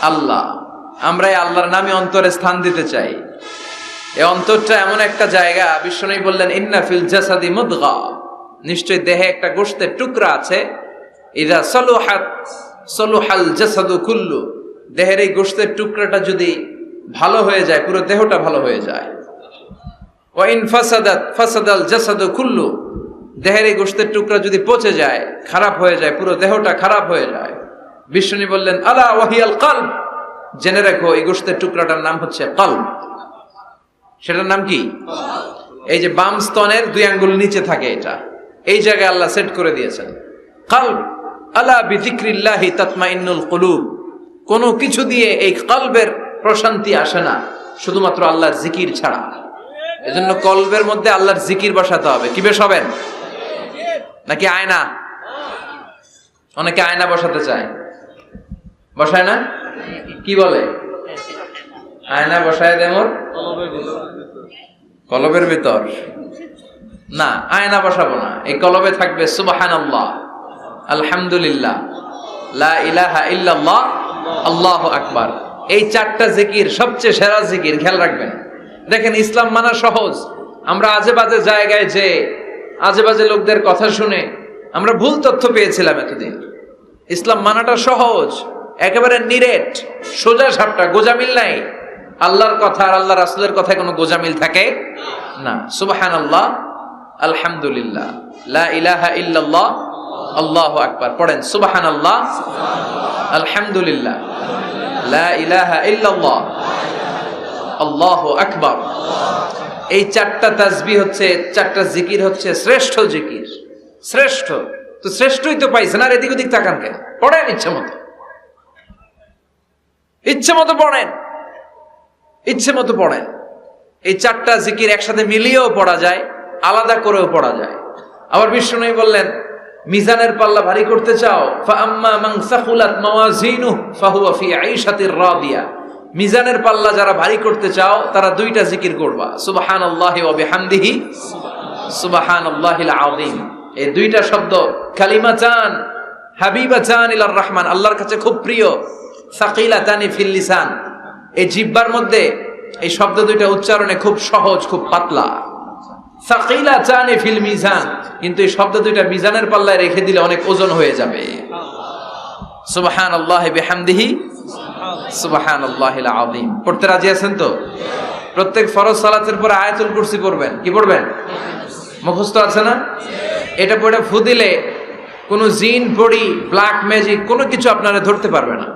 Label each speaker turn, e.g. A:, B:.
A: আল্লাহ। আমরা এই আল্লাহর নামে অন্তরে স্থান দিতে চাই। এই অন্তরটা এমন একটা জায়গা, বিশ্বনবী বললেন ইন্না ফিল জাসাদি মুদগা, নিশ্চয় দেহে একটা গোশতের টুকরা আছে, ইযা সালুহাত সালুহাল জাসাদু কুল্লু, দেহের এই গোশতের টুকরাটা যদি ভালো হয়ে যায় পুরো দেহটা ভালো হয়ে যায়। ওয়া ইন ফাসাদাত ফাসাদাল জাসাদু কুল্লু, দেহের এই গোশতের টুকরা যদি পচে যায়, খারাপ হয়ে যায়, পুরো দেহটা খারাপ হয়ে যায়। বিশ্বনবী বললেন আলা ওয়াহিয়াল কলব, জেনে রাখো এই গোশতের টুকরাটার নাম হচ্ছে কলব। সেটার নাম কি? এই যে বাম স্তনের 2 আঙ্গুল নিচে থাকে, এটা এই জায়গায় আল্লাহ সেট করে দিয়েছেন কলব। আলা বিযিকরিল্লাহি তাতমাইন্নুল কুলুব, কোনো কিছু দিয়ে এই কলবের প্রশান্তি আসে না শুধুমাত্র আল্লাহর জিকির ছাড়া। এজন্য কলবের মধ্যে আল্লাহর জিকির বসাতে হবে। কি বসাবেন? নাকি আয়না? অনেকে আয়না বসাতে চায়, বসায় না? কি বলে? আয়না বসায় দেমর কলবের ভিতর। না, আয়না বসাবো না, এই কলবে থাকবে সুবহানাল্লাহ, আলহামদুলিল্লাহ, লা ইলাহা ইল্লাল্লাহ, আল্লাহু আকবার। এই 4টা জিকির সবচেয়ে সেরা জিকির, খেয়াল রাখবেন। দেখেন ইসলাম মানা সহজ, আমরা আজে বাজে জায়গায় যে আজে বাজে লোকদের কথা শুনে আমরা ভুল তথ্য পেয়েছিলাম এতদিন। ইসলাম মানাটা সহজ, একেবারে নিরেট, সোজা সাপটা, গোজামিল নাই। আল্লাহর কথা আর আল্লাহ রাসূলের কথায় কোনো গোজামিল থাকে না। সুবহানাল্লাহ, আলহামদুলিল্লাহ, লা ইলাহা ইল্লাল্লাহ, আল্লাহু আকবার। পড়েন সুবহানাল্লাহ, আলহামদুলিল্লাহ, লা ইলাহা ইল্লাল্লাহ, আল্লাহু আকবার। এই 4টা তাসবিহ হচ্ছে, 4টা জিকির হচ্ছে শ্রেষ্ঠ জিকির। শ্রেষ্ঠ তো শ্রেষ্ঠই তো পাইছেন, আর এদিক ওদিক তাকান কেন? পড়েন ইচ্ছে মতো, ইচ্ছে মতো পড়েন, ইচ্ছে মতো পড়েন। এই 4টা জিকির একসাথে মিলিয়েও পড়া যায়, আলাদা করেও পড়া যায়। আবার বিশ্বনবী বললেন মিজানের পাল্লা ভারী করতে চাও, ফাআম্মা মান সাকুলাত মাওয়াজিনুহু ফাহুয়া ফি আইশাতির রাদিয়া, মিজানের পাল্লা যারা ভারী করতে চাও তারা 2টা জিকির করবা, সুবহানাল্লাহি ওয়া বিহামদিহি সুবহানাল্লাহিল আযীম। এই 2টা শব্দ কালিমাতান হাবিবাতান ইলার রহমান, আল্লাহর কাছে খুব প্রিয়। সাকিলাতানি ফিল লিসান, এই জিহ্বার মধ্যে এই শব্দ 2টা উচ্চারণে খুব সহজ, খুব পাতলা। সাকিলাতানি ফিল মিজান, কিন্তু এই শব্দ 2টা মিজানের পাল্লায় রেখে দিলে অনেক ওজন হয়ে যাবে। সুবহানাল্লাহি বিহামদিহি সুবহানাল্লাহিল আযীম। পড়তে রাজি আছেন তো? প্রত্যেক ফরজ সালাতের পর আয়াতুল কুরসি পড়বেন। কি পড়বেন? মুখস্থ আছে না? এটা পড়ে ফু দিলে কোনো জিন পড়ি ব্ল্যাক ম্যাজিক কোনো কিছু আপনারা ধরতে পারবে না।